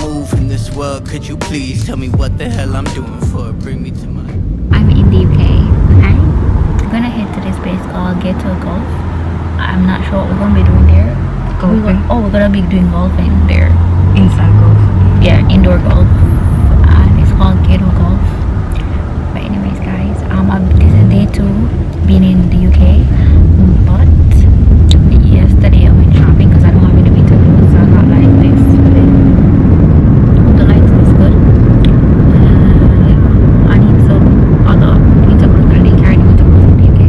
move in this world, could you please tell me what the hell I'm doing for it? Bring me to my... I'm in the UK. I'm gonna head to this place called Ghetto Golf. I'm not sure what we're gonna be doing there. We're gonna be doing golfing there. Inside golf? Yeah, indoor golf. And it's called Ghetto Golf. But anyways guys, this is day 2 being in the UK. But yesterday I went shopping because I don't have anything to do, so I got like this. The lights is good. Yeah, I need some other things that they carried me to the UK.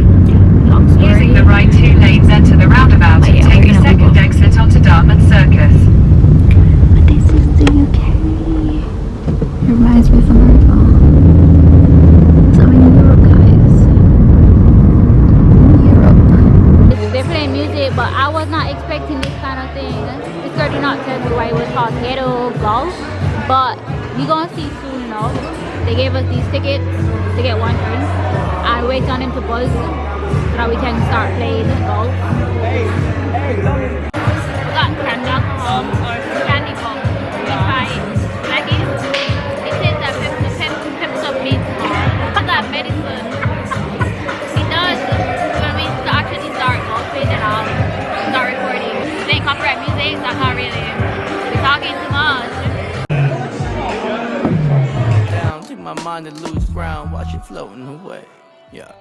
Long story. Using the right 2 lanes, enter the roundabout and take the second exit onto Dartmouth Circus. But this is the UK. It reminds me of America. So in Europe, guys. Europe. It's different music, but I was not expecting this kind of thing. This girl did not tell me why it was called Ghetto Golf, but we gonna see soon enough. They gave us these tickets to get 1 drink. I wait on them to buzz so that we can start playing golf. We got canned alcohol or candy pop. We tried like it says that peps up means that medicine. It does when we actually start golfing and I'll start recording. Playing copyright music, so I can't really be talking too much. Down, take my mind to lose ground, watch it floating away. Yeah.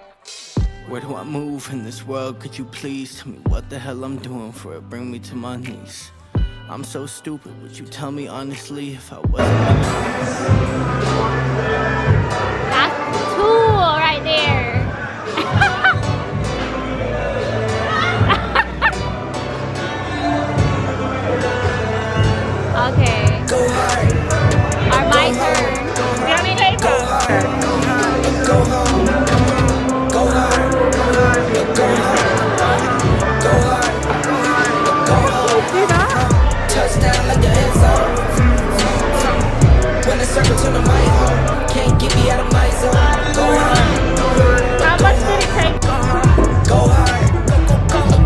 Where do I move in this world? Could you please tell me what the hell I'm doing for it? Bring me to my knees. I'm so stupid, would you tell me honestly if I wasn't? That's 2 right there. Okay. Go hard. Or my turn. Go hard. Go home. Go hard. Go hard. Go hard. Go hard. Touchdown like the end zone. When the circle to the mic home, can't get me out of my zone. Go hard. How much did it take? Go hard.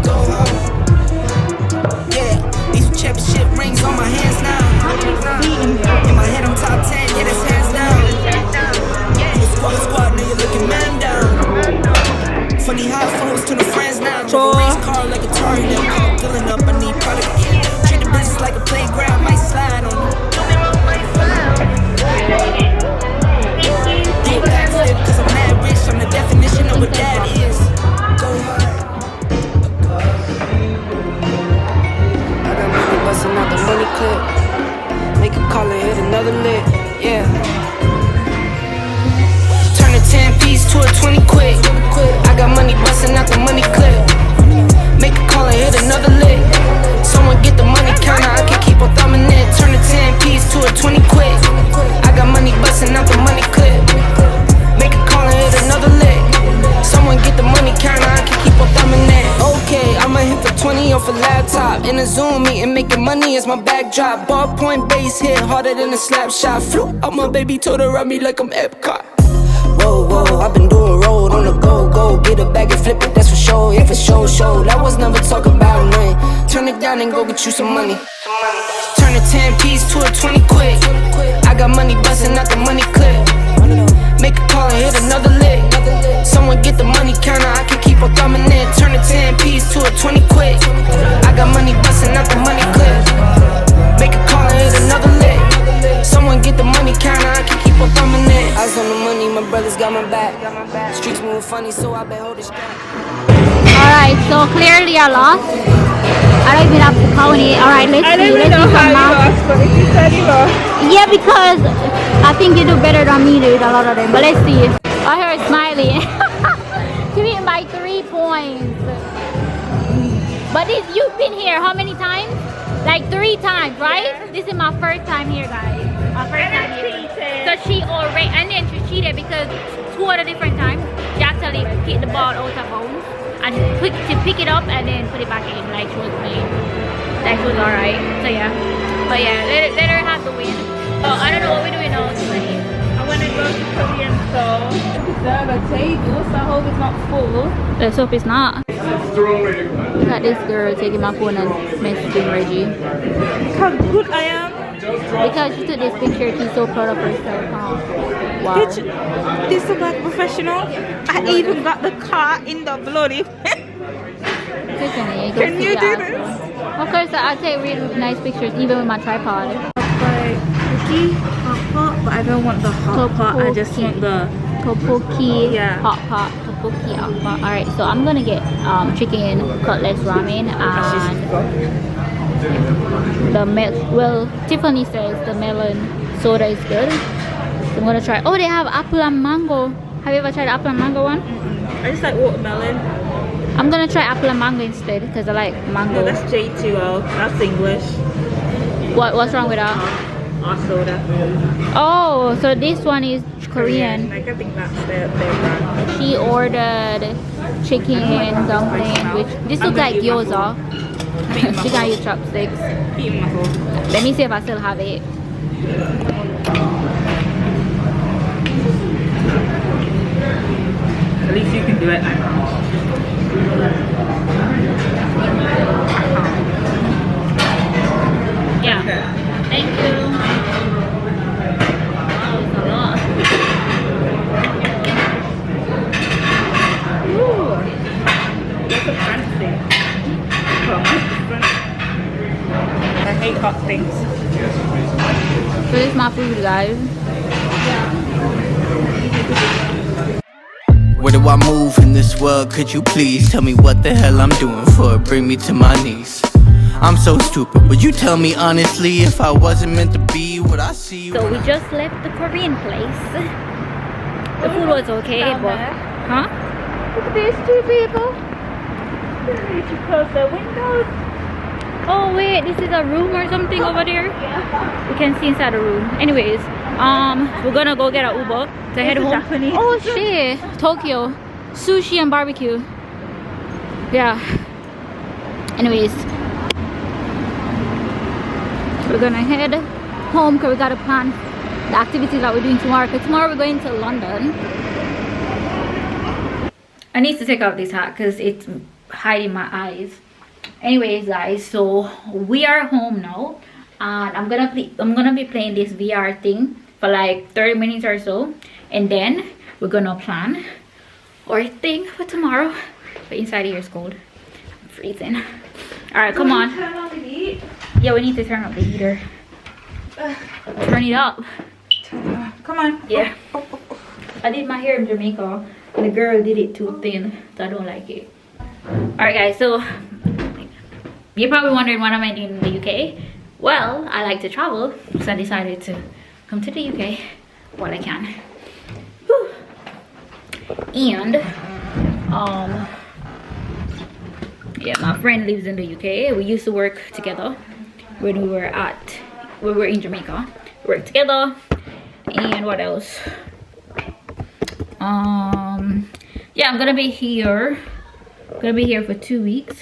Go home. Yeah, these championship rings on my hands now. In my head I'm top 10, yeah, that's hands down. Squad, now you're looking man down. Funny how phones to the friends now. Drive a race car like a Atari, then pop filling up, I need product. Treat the business like a playground, might slide on it. Do a backflip, cause I'm mad rich, I'm the definition of what that is. Go hard. I got money busting out the money clip. Make a call and hit another lick, yeah. Turn a 10-piece to a 20 quick. I got money busting out the money clip. Make a call and hit another lick. Someone get the money counter, I can keep on thumbing it. Turn a 10-piece to a 20 quick. I got money busting out the money clip. Make a call and hit another lick. Someone get the money counter, I can keep on thumbing it. Okay, I'ma hit the 20 off a laptop. In a Zoom meeting, making money is my backdrop. Ballpoint base hit harder than a slap shot. Flew out my baby, told her run me like I'm Epcot. Whoa, whoa, I've been doing road on the go. Get a bag and flip it, that's for sure. Yeah, for sure, show. That was never talk about nothing. Turn it down and go get you some money. Turn a 10-piece to a 20 quick. I got money busting out the money clip. Make a call and hit another lick. Someone get the money counter, I can keep on thumbing it. Turn a 10-piece to a 20 quick. I got money busting out the money clip. Make a call and hit another lick. Someone get the money counter, I can keep on thumbing it. Eyes on the money, my brothers got my back. Streets moving funny, so I bet hold it strap. Alright, so clearly I lost. I don't even have to count it. Alright, let's see. Let's see some math. Yeah, because I think you do better than me with a lot of them. But let's see. I heard smiling. She beat by 3 points. But you've been here how many times? Like 3 times, right? Yeah. This is my first time here, guys. My first time here. So she already, and then she cheated because 2 other different times she actually kicked the ball out of bounds and to pick it up and then put it back in like she was playing. That was alright. So yeah. But yeah, let her have the win. Oh, I don't know what we're doing now tonight. I want to go to Korean store. Reserve a table, so I hope it's not full. Let's hope it's not. Look at this girl taking my phone and messaging Reggie. Look how good I am. Because she took this picture, she's so proud of herself. Huh? Wow. This is like professional. I even got the car in the bloody. Can you do this? Of course, I take really nice pictures even with my tripod. Like cookie hot pot, but I don't want the hot pot. I just want the tteokbokki Yeah. hot pot. Tteokbokki hot pot. Alright, so I'm gonna get chicken cutlet ramen and the Tiffany says the melon soda is good. So I'm gonna try. Oh, they have apple and mango. Have you ever tried the apple and mango one? I just like watermelon. I'm gonna try apple and mango instead because I like mango. No, that's J2O. That's English. What's wrong with that? Our soda. Oh, so this one is Korean. Like I think that's their brand. She ordered chicken dumpling, which this looks like gyoza. She got use chopsticks. Eating my whole. Let me see if I still have it. At least you can do it. I can't. Yeah. Thank you. Wow, it's a lot. Ooh, that's a fancy. I hate hot things. So this is my food, guys. Where do I move in this world? Could you please tell me what the hell I'm doing for it? Bring me to my knees. I'm so stupid. Would you tell me honestly if I wasn't meant to be what I see? So we just left the Korean place. The food was okay, but huh? Look at these two people. They need to close their windows. Oh wait, this is a room or something over there. Yeah. We can see inside the room. Anyways, we're gonna go get an Uber to head home. Japanese. Oh shit, Tokyo, sushi and barbecue. Yeah. Anyways, we're gonna head home because we gotta plan the activities that we're doing tomorrow. Because tomorrow we're going to London. I need to take off this hat because it's hiding my eyes. Anyways, guys, so we are home now, and I'm gonna be playing this VR thing for like 30 minutes or so, and then we're gonna plan our thing for tomorrow. But inside here is cold. I'm freezing. All right, come on. Turn on the heat. Yeah, we need to turn up the heater. Turn it up. Come on. Yeah. I did my hair in Jamaica, and the girl did it too thin, so I don't like it. Alright guys, so you're probably wondering what am I doing in the UK. Well, I like to travel, so I decided to come to the UK while I can. Whew. And yeah, my friend lives in the UK. We used to work together when we were in Jamaica. We worked together. And what else? Yeah, I'm gonna be here for 2 weeks,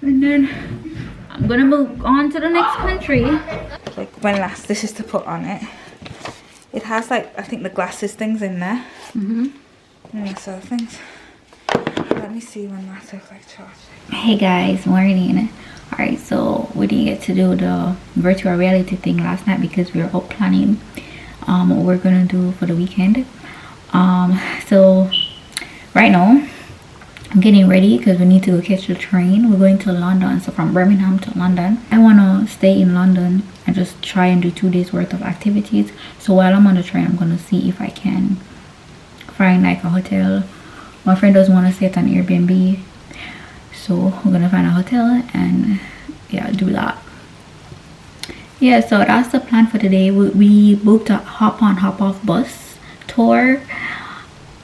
and then I'm gonna move on to the next country. Like when last, this is to put on it. It has like, I think the glasses things in there. And these other things. Let me see when last I like charge. Hey guys, morning. Alright, so we didn't get to do the virtual reality thing last night because we were out planning what we're gonna do for the weekend. So right now I'm getting ready because we need to go catch the train. We're going to London, so from Birmingham to London. I want to stay in London and just try and do 2 days worth of activities. So while I'm on the train, I'm going to see if I can find like a hotel. My friend doesn't want to stay at an Airbnb, so we're going to find a hotel and yeah, do that. Yeah, so that's the plan for today. We booked a hop on hop off bus tour,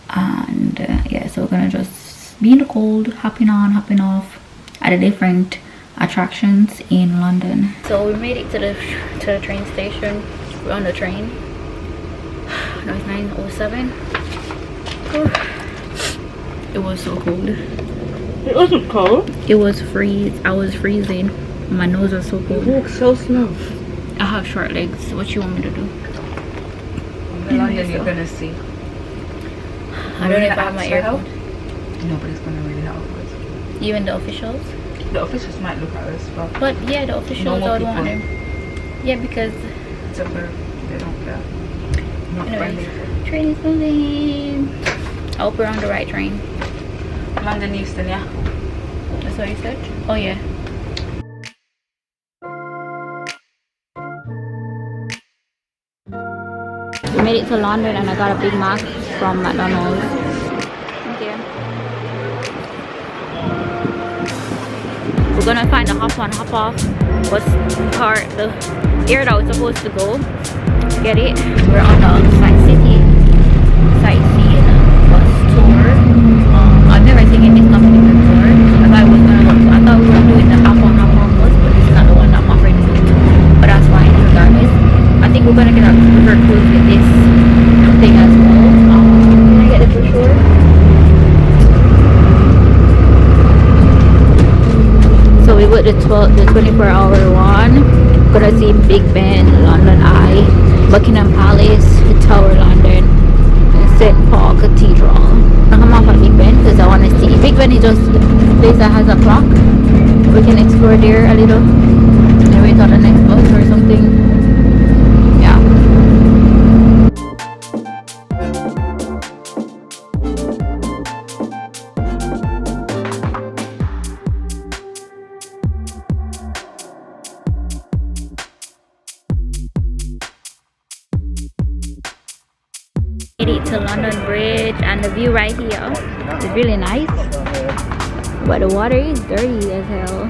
and yeah, so we're gonna just be in the cold, hopping on hopping off at the different attractions in London. So we made it to the train station. We're on the train. Now it's 9:07. It was so cold. It wasn't cold. It was I was freezing. My nose was so cold. You walk so slow. I have short legs. What you want me to do? In London, you're gonna see. I don't know if I have my earphone. Nobody's gonna really help us. Even the officials? The officials might look at us, But yeah, the officials, I would want them. Yeah, because It's a verb. They don't care. Not Anyways, friendly. train is moving. I hope we're on the right train. London Euston, yeah. That's what you said? Oh yeah. We made it to London and I got a Big Mac from McDonald's. Thank you. We're gonna find the hop on, hop off bus part, the area that we're supposed to go. Get it? We're on the sightseeing bus tour. I've never taken this company before. I thought we were doing the hop on bus, but this is not the one that I'm offering to do. But that's fine, regardless. I think we're gonna get a river cruise with this thing as well. Can I get the brochure? So we got the 24-hour one. Gonna see Big Ben, London Eye, Buckingham Palace, the Tower London, and St. Paul Cathedral. I'm come off at Big Ben because I want to see. Big Ben is just a place that has a clock. We can explore there a little and wait on the next bus or something. Yeah. Made it to London Bridge and the view right here is really nice, but the water is dirty as hell.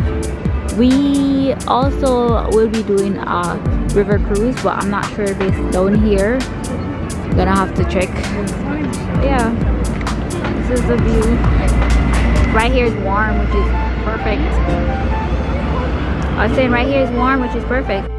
We also will be doing a river cruise, but I'm not sure if it's down here. Gonna have to check. But yeah, this is the view. Right here is warm, which is perfect. I was saying right here is warm, which is perfect.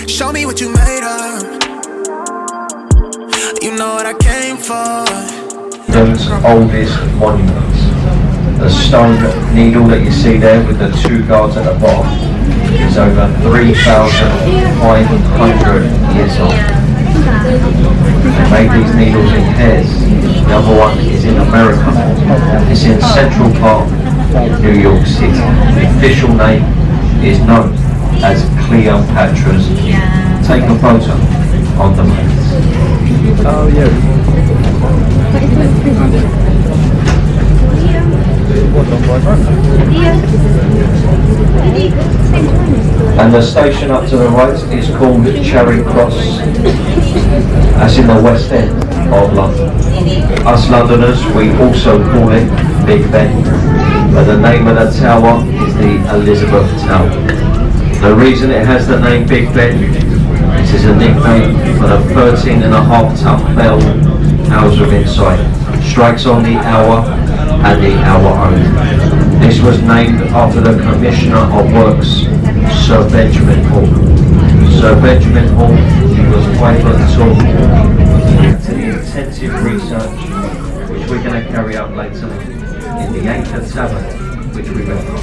Show me what you made of. You know what I came for. London's oldest monuments. The stone needle that you see there with the two guards at the bottom is over 3,500 years old. They made these needles in pairs. The other one is in America. It's in Central Park, New York City. The official name is known as Cleopatra's. Take a photo on the mates. Oh yeah. And the station up to the right is called Charing Cross. That's in the West End of London. Us Londoners, we also call it Big Ben, but the name of the tower is the Elizabeth Tower. The reason it has the name Big Ben, this is a nickname for the 13.5-ton bell housed inside. Strikes on the hour and the hour only. This was named after the Commissioner of Works, Sir Benjamin Hall. Sir Benjamin Hall, he was 5 tall. To the intensive research, which we're going to carry out later, in the Anchor Tavern, which we went on.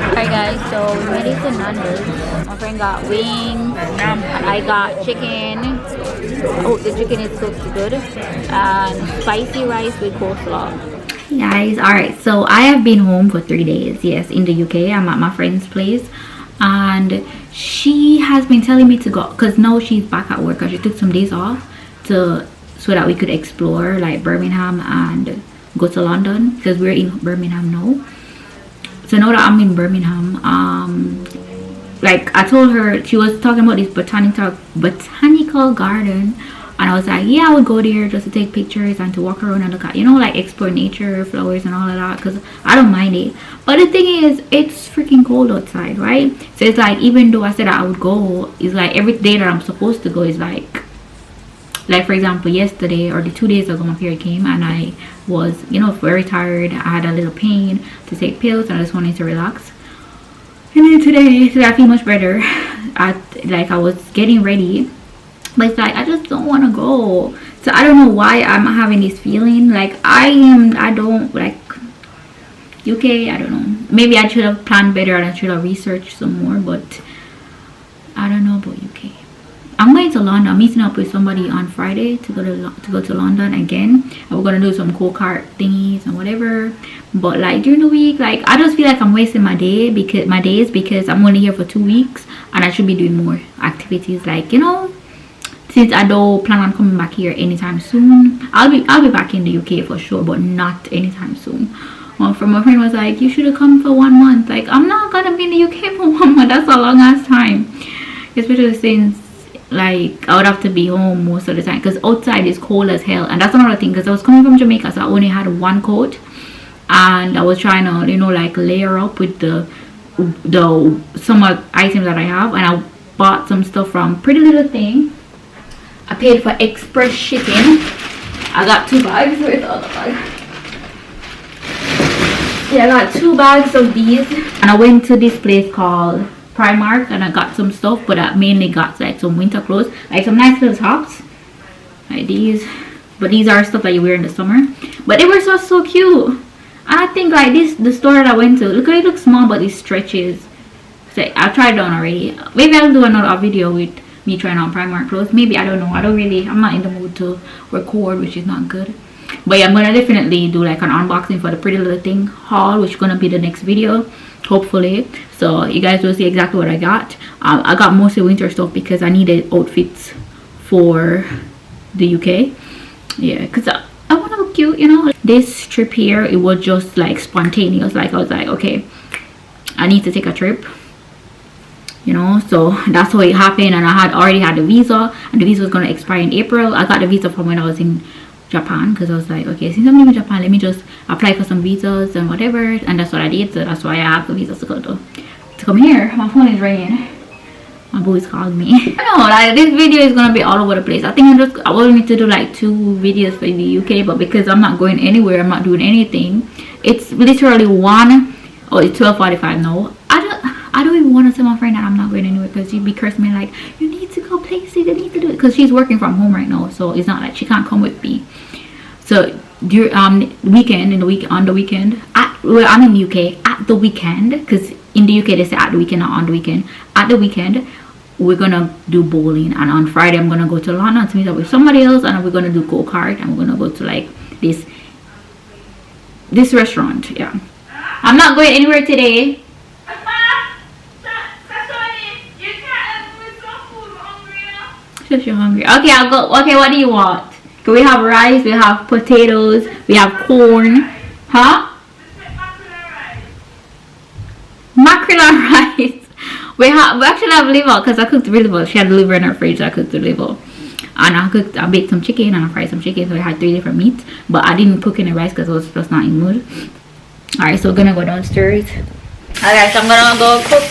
Alright guys, so we made it to Nando's. My friend got wings, I got chicken. Oh, the chicken is cooked good. And spicy rice with coleslaw. Hey guys, alright, so I have been home for 3 days. Yes, in the UK. I'm at my friend's place. and she has been telling me to go, because now she's back at work, because she took some days off so that we could explore like Birmingham and go to London, because we're in Birmingham now. So now that I'm in Birmingham, like I told her, she was talking about this botanical garden, and I was like, yeah, I would go there just to take pictures and to walk around and look at, you know, like explore nature, flowers and all of that, because I don't mind it. But the thing is, it's freaking cold outside, right? So it's like, even though I said I would go, it's like every day that I'm supposed to go is like for example, yesterday or the 2 days ago, my period came and I was, you know, very tired. I had a little pain to take pills and I just wanted to relax. And then today I feel much better. I was getting ready, but it's like I just don't want to go. So I don't know why I'm having this feeling. Like I don't like UK. I don't know. Maybe I should have planned better and I should have researched some more, but I don't know about UK. I'm going to London. I'm meeting up with somebody on Friday to go to London again, and we're gonna do some GoKart thingies and whatever. But like during the week, like I just feel like I'm wasting my days because I'm only here for 2 weeks and I should be doing more activities. Like, you know, since I don't plan on coming back here anytime soon, I'll be back in the UK for sure, but not anytime soon. Well, from my friend was like, you should have come for 1 month. Like, I'm not gonna be in the UK for 1 month. That's a long ass time, especially since like I would have to be home most of the time because outside is cold as hell. And that's another thing, because I was coming from Jamaica, so I only had 1 coat and I was trying to, you know, like layer up with the summer items that I have. And I bought some stuff from Pretty Little Thing. I paid for express shipping. I got 2 bags. Where's the other bag? Yeah, I got 2 bags of these, and I went to this place called Primark and I got some stuff, but I mainly got like some winter clothes, like some nice little tops like these. But these are stuff that you wear in the summer, but they were so cute. And I think like the store that I went to, look at it, looks small but it stretches. So I've tried it on already. Maybe I'll do another video with me trying on Primark clothes. Maybe, I don't know. I'm not in the mood to record, which is not good. But yeah, I'm gonna definitely do like an unboxing for the Pretty Little Thing haul, which is gonna be the next video, hopefully. So you guys will see exactly what I got. I got mostly winter stuff because I needed outfits for the UK. Yeah, because I want to look cute, you know. This trip here, it was just like spontaneous. Like I was like, okay, I need to take a trip, you know. So that's how it happened. And I had already had the visa, and the visa was going to expire in April. I got the visa from when I was in Japan, because I was like, okay, since I'm in Japan, let me just apply for some visas and whatever. And that's what I did. So that's why I have the visas to come here. My phone is ringing. My boys called me. I know, like this video is gonna be all over the place. I think I will need to do like 2 videos for the UK, but because I'm not going anywhere, I'm not doing anything. It's literally it's 12:45 now. I don't even want to tell my friend that I'm not going anywhere, because she'd be cursing me like, you need to go places, you need to do it, because she's working from home right now, so it's not like she can't come with me. So during on the weekend, well, I'm in the UK at the weekend, because in the UK they say at the weekend, not on the weekend. At the weekend we're gonna do bowling, and on Friday I'm gonna go to London to meet up with somebody else, and we're gonna do GoKart, and we're gonna go to like this restaurant. Yeah, I'm not going anywhere today. Just you're hungry. Okay, I'll go. Okay, what do you want? We have rice, we have potatoes, we have corn. Huh? Mackerel and rice. We actually have liver, because I cooked the liver. She had the liver in her fridge, so I cooked the liver. And I baked some chicken and I fried some chicken, so we had 3 different meats. But I didn't cook any rice because I was just not in the mood. Alright, so we're gonna go downstairs. Alright, so I'm gonna go cook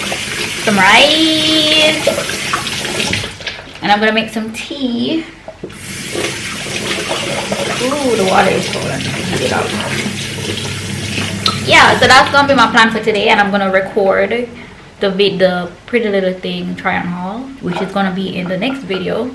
some rice. And I'm gonna make some tea. Ooh, the water is cold. Heat it up. Yeah, so that's gonna be my plan for today, and I'm gonna record the Pretty Little Thing try on haul, which is gonna be in the next video.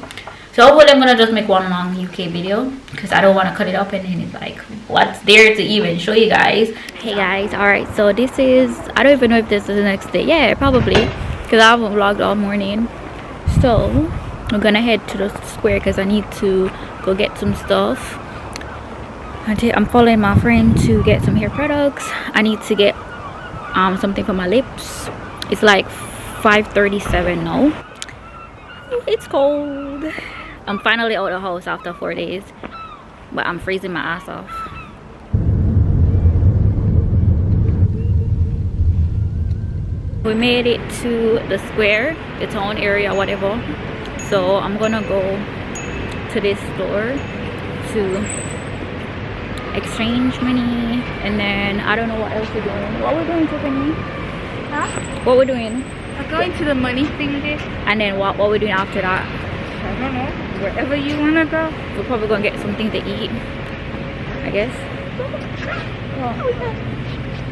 So hopefully I'm gonna just make one long UK video, because I don't want to cut it up and then it's like, what's there to even show you guys. Hey guys, alright, so this is, I don't even know if this is the next day. Yeah, probably, because I haven't vlogged all morning. So I'm gonna head to the square because I need to go get some stuff. I'm following my friend to get some hair products. I need to get something for my lips. It's like 5:37 now. It's cold. I'm finally out of the house after 4 days, but I'm freezing my ass off. We made it to the square, the town area, whatever. So I'm gonna go to this store to exchange money, and then I don't know what else we're doing. What we're doing, Tiffany? Huh? What we're doing? We're going to the money thingy. And then what we're doing after that? I don't know. Wherever you wanna go. We're probably gonna get something to eat, I guess.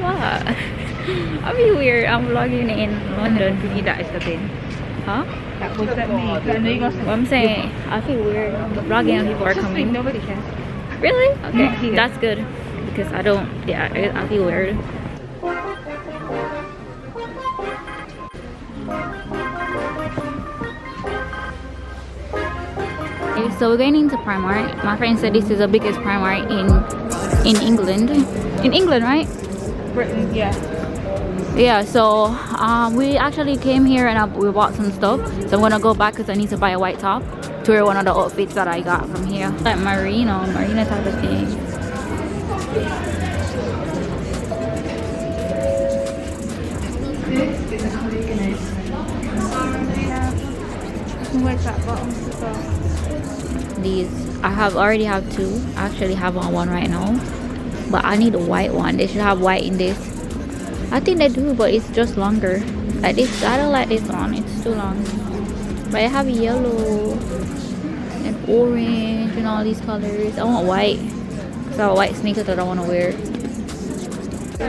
What? I feel weird. I'm vlogging in London. That is the thing. Huh? That was that me. What I'm saying, I feel weird. I'm vlogging and people are coming. Nobody cares. Really? Okay, Not here. that's good. Because I don't, yeah, I feel weird. Okay, so we're going into Primark. My friend said this is the biggest Primark in England. In England, right? Britain, yeah. Yeah, so we actually came here and we bought some stuff. So I'm gonna go back because I need to buy a white top to wear one of the outfits that I got from here. Like marina type of thing. Where's that bottom? These I already have two. I actually have one right now, but I need a white one. They should have white in this. I think they do, but it's just longer. Like this, I don't like this one. It's too long. But I have yellow and orange and all these colors. I want white. So I have white sneakers that I want to wear.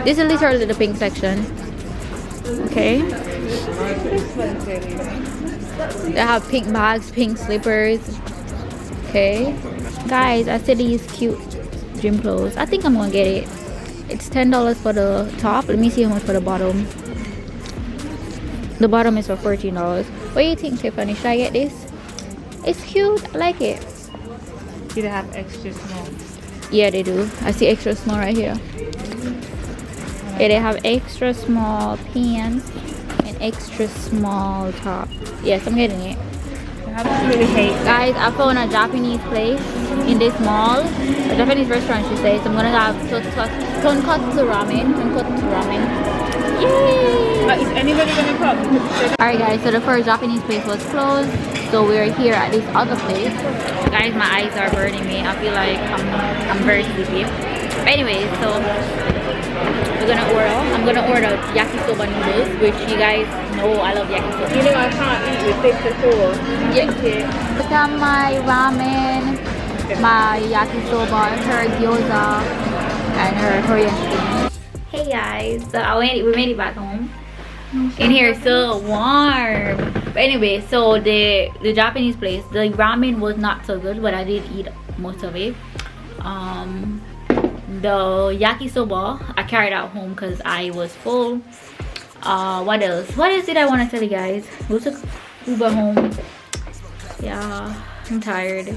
This is literally the pink section. Okay. They have pink bags, pink slippers. Okay. Guys, I see these cute gym clothes. I think I'm gonna get it. It's $10 for the top. Let me see how much for the bottom. The bottom is for $14. What do you think, Tiffany? Should I get this? It's cute. I like it. Do they have extra small? Yeah, they do. I see extra small right here. Yeah, they have extra small pants and extra small top. Yes, I'm getting it. I really hate Guys, I found a Japanese place in this mall. A Japanese restaurant, she says. I'm gonna have tonkatsu ramen. Yay! But is anybody gonna come? Alright guys, so the first Japanese place was closed. So we're here at this other place. Guys, my eyes are burning me. I feel like I'm very sleepy. But anyways, so I'm gonna order yakisoba noodles, which you guys know I love yakisoba. You know I can't eat with this at all. Yeah. I got my ramen, my yakisoba, her gyoza, and her Korean chicken. Hey guys, so we made it back home. In here it's so warm. But anyway, so the Japanese place, the ramen was not so good, but I did eat most of it. The yakisoba I carried out home because I was full. What else did I want to tell you guys? We took Uber home. Yeah, I'm tired.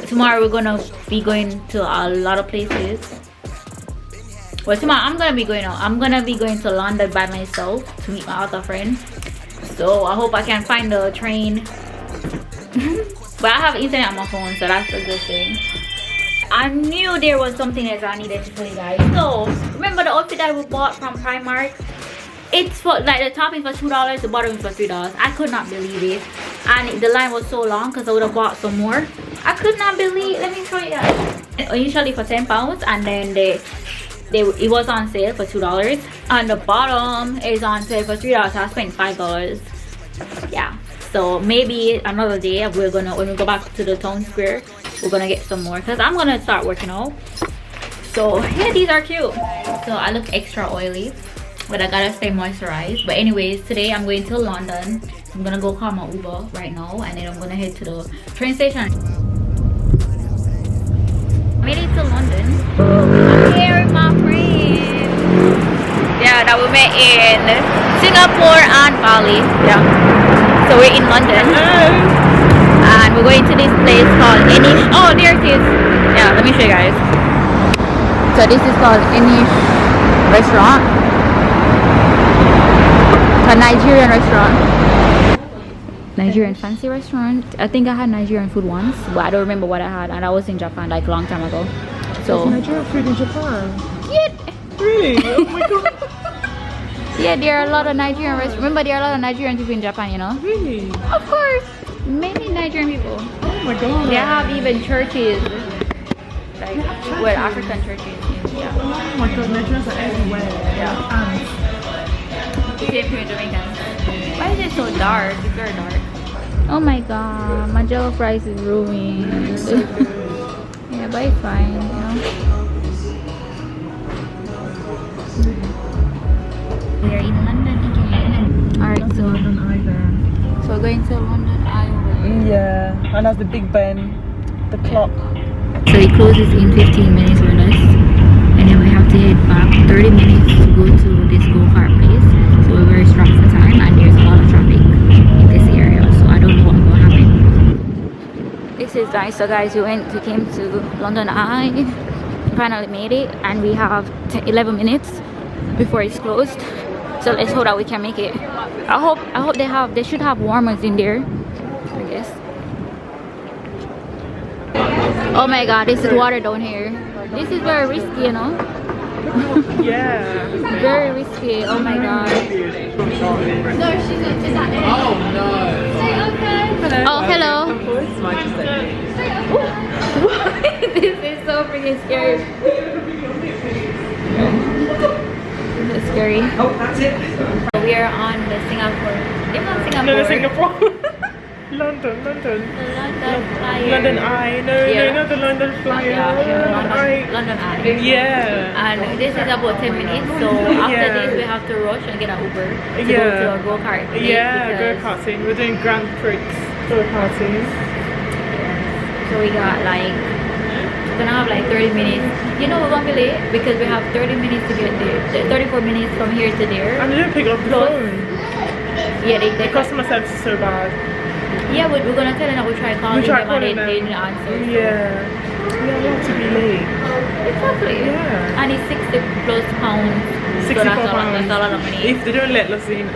Tomorrow we're gonna be going to a lot of places. Well, tomorrow I'm gonna be going to London by myself to meet my other friend. So I hope I can find the train. But I have internet on my phone, so that's a good thing. I knew there was something else I needed to tell you guys. So remember the outfit that we bought from Primark? It's for like the top is for $2, the bottom is for $3. I could not believe it, and the line was so long because I would have bought some more. I could not believe. Let me show you guys. Initially for £10, and then it was on sale for $2, and the bottom is on sale for $3. So I spent $5. Yeah. So maybe another day when we go back to the town square, we're gonna get some more because I'm gonna start working out. So yeah, these are cute. So I look extra oily, but I gotta stay moisturized. But anyways, today I'm going to London. I'm gonna go call my Uber right now, and then I'm gonna head to the train station. Made it to London. I'm here with my friend. Yeah, that we met in Singapore and Bali. Yeah. So we're in London. And we're going to this place called Enish. Oh, there it is. Yeah, let me show you guys. So this is called Enish restaurant. a Nigerian restaurant. Nigerian fancy restaurant. I think I had Nigerian food once, but I don't remember what I had, and I was in Japan like a long time ago. So Nigerian food in Japan? yeah. Really? Oh my god. Yeah, there are a lot of Nigerian restaurants. Remember, there are a lot of Nigerian people in Japan, you know? Really? Of course. Many Nigerian people. Oh my god. They have even churches. Like, well, African churches. Yeah. Oh my god, Nigerians are everywhere. Yeah. And Same here in Jamaican. Why is it so dark? It's very dark. Oh my god, my jello fries is ruined. Yeah, but it's fine, you know? We are in London again. Alright, so we're going to London Eye. yeah, and that's the Big Ben, the clock. So it closes in 15 minutes or less. And then we have to head back 30 minutes to go to this go-kart place. So we're very strapped for time, and there's a lot of traffic in this area. So I don't know what's going to happen. This is nice. So guys, we came to London Eye. Finally made it, and we have 11 minutes before it's closed. So let's hope that we can make it. I hope they should have warmers in there, I guess. Oh my god, this is water down here. This is very risky, you know. Yeah. Very risky. Oh my god. No, she's not. Is that it? Oh no. Say okay. Hello. Oh hello. This is so freaking scary. This is scary. Oh, that's it. We are on the Singapore. It's not Singapore. No, Singapore. London. London Flyer. London Eye. No, Yeah. no, not the London Flyer. London Eye. Yeah. And this is about 10 minutes, so after Yeah. this we have to rush and get an Uber to go Yeah. to a go-kart. Yeah, go-karting. We're doing Grand Prix go-karting. So we got like, we're gonna have like 30 minutes. You know we're gonna be late because we have 30 minutes to get there. 34 minutes from here to there. And they don't pick up the phone. Yeah, The they customer service is so bad. yeah, we're gonna tell them that we try calling them and they didn't answer. Yeah. We are allowed to be late. Exactly. Yeah. And it's 60 plus pounds. So that's a lot of money. If they don't let us in,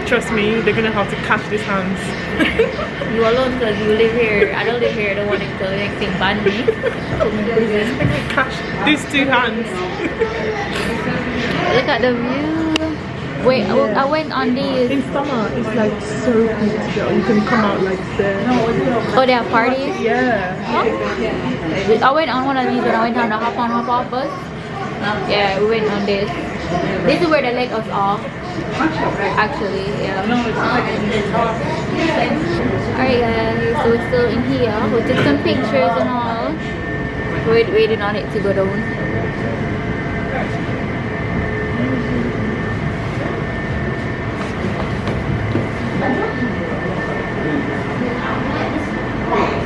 trust me, they're gonna have to cash these hands. You alone because you live here. I don't live here. I don't want it to make things ban me. Cash these two hands. Look at the view. Wait, I went on these. In summer, it's like so cool. You can come out like there. Oh, they have parties? Yeah. I went on one of these when I went on the hop on hop off bus. Yeah, we went on this. This is where they let us off. Actually, yeah. Alright guys, so we're still in here. We took some pictures and all. We're waiting on it to go down.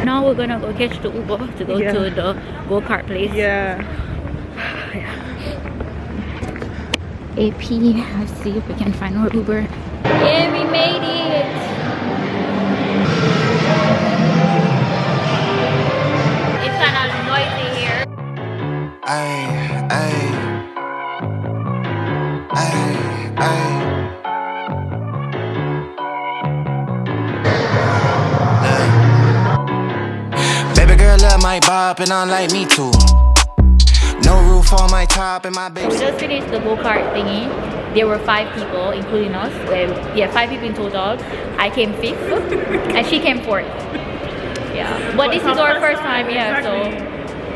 Now we're gonna go catch the Uber to go to the go-kart place. Yeah. AP, let's see if we can find our Uber. Yeah, we made it! It's kind of noisy here. Baby girl love my bop and I like me too. No roof on my top and my We baby. just finished the go-kart thingy. There were 5 people, including us. Well, yeah, 5 people in total. I came 5th, and she came 4th. Yeah, but this is our first time, yeah, so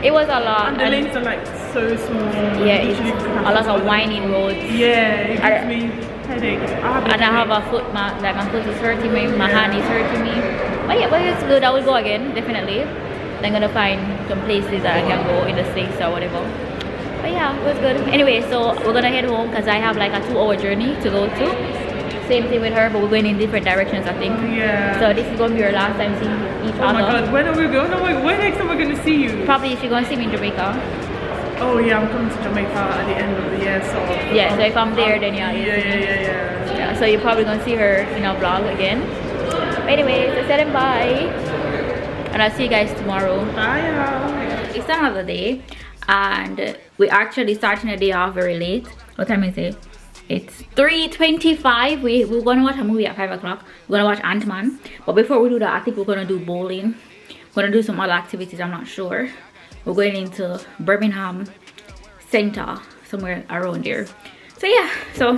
it was a lot. And the lanes are like so small. Yeah, it's a lot of winding roads. Yeah, it gives me headache. And I have a foot, like my foot is hurting me, my hand is hurting me. But yeah, but it's good. I will go again, definitely. I'm gonna find some places that I can go in the States or whatever. But yeah, it was good. Anyway, so we're gonna head home because I have like a 2-hour journey to go to. Same thing with her, but we're going in different directions, I think. Yeah. So this is gonna be our last time seeing each other. Oh my god, when are we going? When next time we're gonna see you? Probably she's gonna see me in Jamaica. Oh yeah, I'm coming to Jamaica at the end of the year, so. Yeah, so if I'm there, then yeah. Yeah, so you're probably gonna see her in our vlog again. But anyways, I said bye. And I'll see you guys tomorrow. Bye. It's another day, and we're actually starting the day off very late. What time is it? It's 3:25. We're gonna watch a movie at 5 o'clock. We're gonna watch Ant-Man. But before we do that, I think we're gonna do bowling. We're gonna do some other activities, I'm not sure. We're going into Birmingham Center, somewhere around there. So yeah, so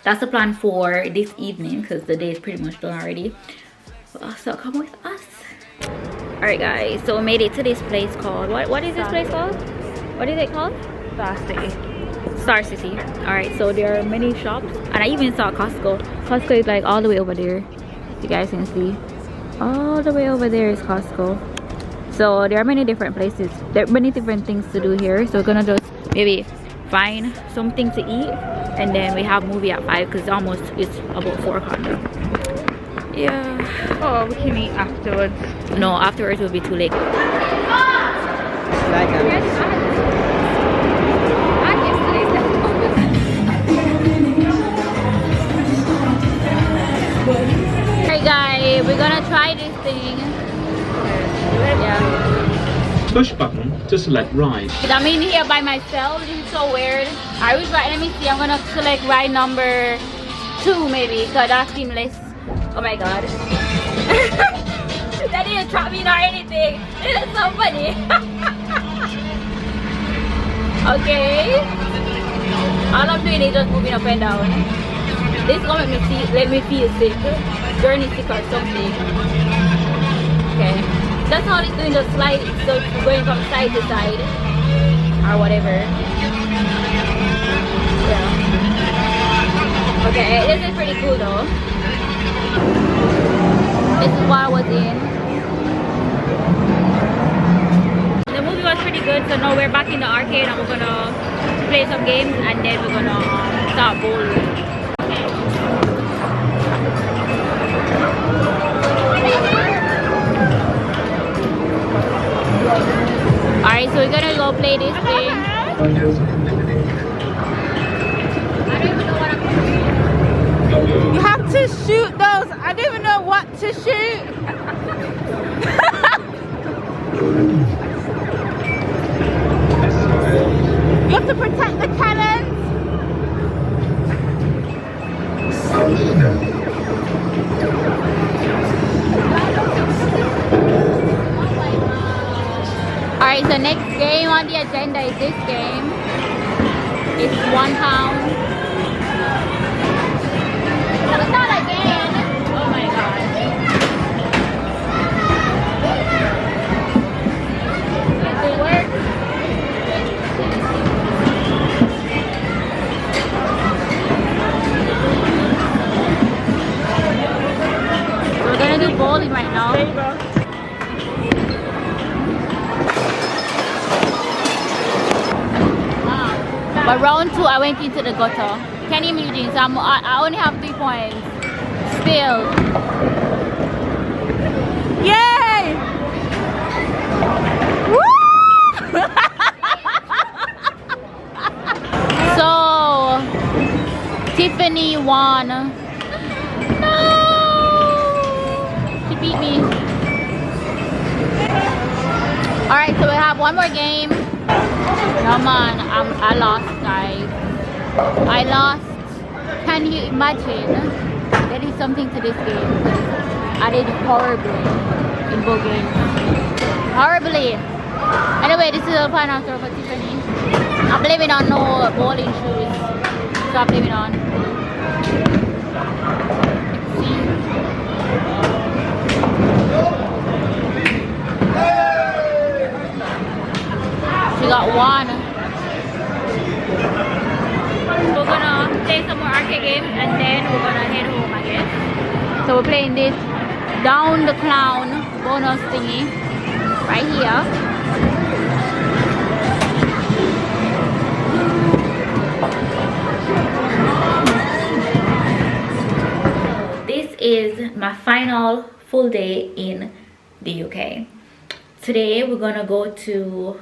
that's the plan for this evening because the day is pretty much done already. So come with us. Alright guys, so we made it to this place called, what is this place called? What is it called? Star City. Alright, so there are many shops and I even saw Costco. Costco is like all the way over there. You guys can see. All the way over there is Costco. So there are many different places. There are many different things to do here. So we're gonna just maybe find something to eat and then we have movie at 5 because it's about 4 o'clock now. Yeah. Oh, we can eat afterwards. No, afterwards will be too late. Hey guys, we're gonna try this thing. Yeah. Push button to select ride. I'm in here by myself. This is so weird. I was right. Let me see. I'm gonna select ride number 2 maybe, cause that seems less. Oh my god. That didn't trap me nor anything. This is so funny. Okay. All I'm doing is just moving up and down. This is gonna let me feel sick. Journey sick or something. Okay. That's how it's doing the slide. So it's going from side to side. Or whatever. Yeah. Okay, this is pretty cool though. This is what I was in. The movie was pretty good, so now we're back in the arcade and we're gonna play some games and then we're gonna start bowling. Alright, so we're gonna go play this thing. You have to shoot those. I don't even know what to shoot. You have to protect the cannons. Alright, so next game on the agenda is this game. It's £1. It's not a game. Oh my god. Does it work? We're gonna do bowling right now. There you go. But round 2, I went into the gutter. Can't even do this. I only have 3 points. Still. Yay! So, Tiffany won. No! She beat me. Alright, so we have one more game. Come on, I lost, guys. I lost. Can you imagine? There is something to this game. I did horribly in both games. Horribly. Anyway, this is the final score for Tiffany. I'm blaming on no bowling shoes. So I'm blaming on. Let's see. She got 1. We're gonna play some more arcade games and then we're gonna head home, I guess. So we're playing this Down the Clown bonus thingy right here. This is my final full day in the UK. Today we're gonna do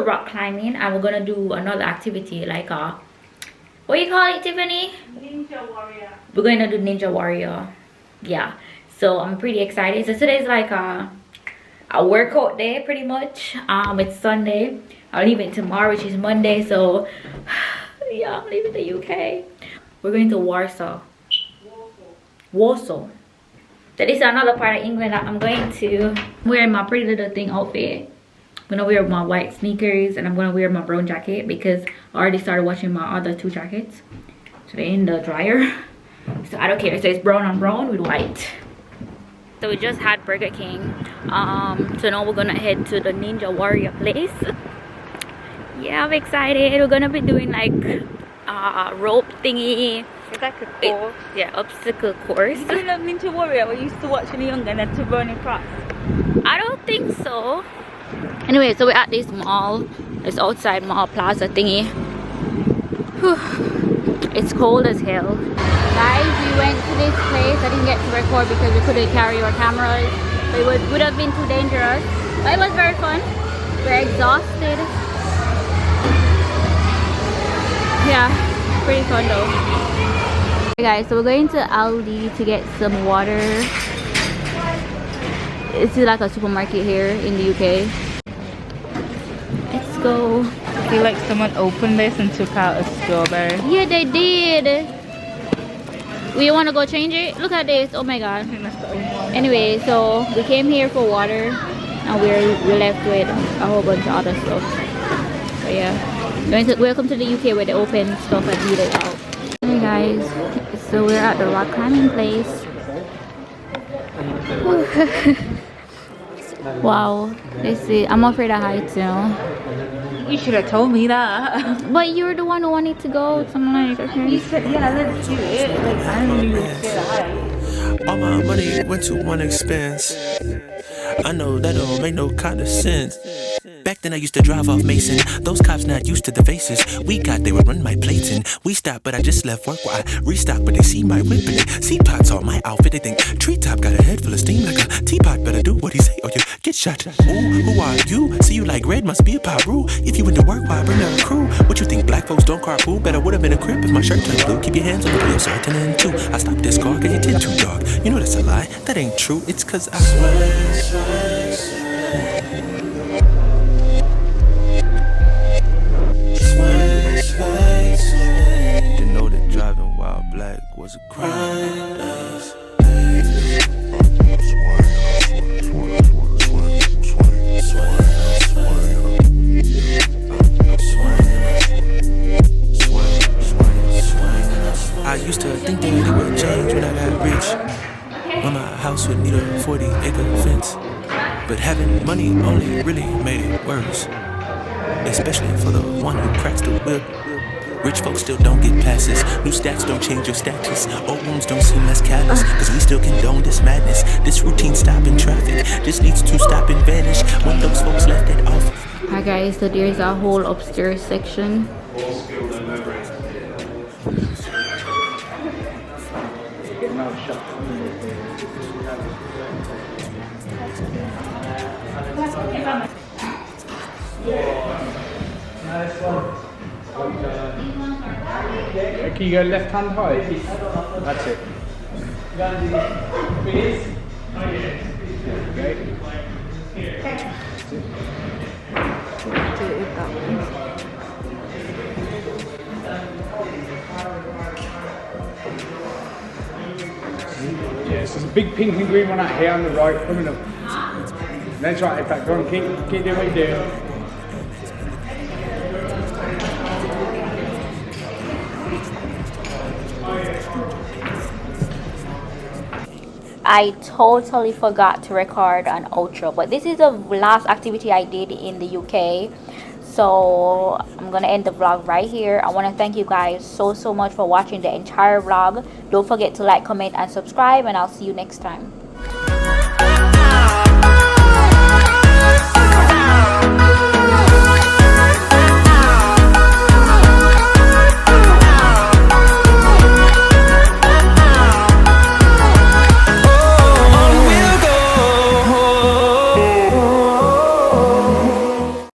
rock climbing and we're gonna do another activity like what do you call it, Tiffany? Ninja Warrior. We're gonna do Ninja Warrior. Yeah, so I'm pretty excited. So today's like a workout day pretty much. It's Sunday. I'll leave it tomorrow, which is Monday, so Yeah, I'm leaving the UK. We're going to Warsaw. Warsaw. That is another part of England that I'm going to. I'm wearing my pretty little thing outfit. I'm gonna wear my white sneakers and I'm gonna wear my brown jacket because I already started washing my other 2 jackets. So they're in the dryer. So I don't care. So it's brown on brown with white. So we just had Burger King. So now we're gonna head to the Ninja Warrior place. Yeah, I'm excited. We're gonna be doing like rope thingy. It's like a course. Yeah, obstacle course. You love Ninja Warrior? We used to watch when we were younger and then to Burning Cross. I don't think so. Anyway, so we're at this mall. It's outside mall plaza thingy. Whew. It's cold as hell. Guys, we went to this place. I didn't get to record because we couldn't carry our cameras. But it would have been too dangerous. But it was very fun. We're exhausted. Yeah, pretty fun though. Hey guys, so we're going to Aldi to get some water. It's like a supermarket here in the UK. Let's go. I feel like someone opened this and took out a strawberry. Yeah, they did. We want to go change it? Look at this. Oh my god. Anyway, so we came here for water and we're left with a whole bunch of other stuff. So yeah, welcome to the UK where they open stuff and leave it out. Hey guys, so we're at the rock climbing place. Wow, let's see. I'm afraid of heights now. You should have told me that. But you're the one who wanted to go. So I'm like, okay. You said, yeah, let's do it. Like, I don't even scared of heights. All my money went to one expense. I know that don't make no kind of sense. Back then I used to drive off Mason. Those cops not used to the faces we got, they would run my plates in. We stopped, but I just left work while I restock. But they see my whip and they see pots on my outfit. They think treetop got a head full of steam like a teapot. Better do what he say or you get shot. Ooh, who are you? See you like red, must be a pop rule. If you went to work, why bring a crew? What you think black folks don't carpool? Better would've been a crib if my shirt turned blue. Keep your hands on the wheel, so turn in two. I stopped this car cause you did too dog. You know that's a lie, that ain't true. It's cause I swear. Didn't know that driving while black was a crime. I used to think that it would change when I got rich. When my house would need a 40-acre fence. But having money only really made it worse. Especially for the one who cracks the whip. Rich folks still don't get passes. New stats don't change your status. Old wounds don't seem less callous. Cause we still condone this madness. This routine stop in traffic just needs to stop and vanish when those folks left it off. Hi guys, so there's a whole upstairs section. Can you go left hand high? That's it. Yes, there's a big pink and green one out here on the right, coming up. That's right, in fact, go on, keep doing what you're doing. I totally forgot to record an outro, but this is the last activity I did in the UK. So I'm gonna end the vlog right here. I want to thank you guys so much for watching the entire vlog. Don't forget to like, comment and subscribe, and I'll see you next time.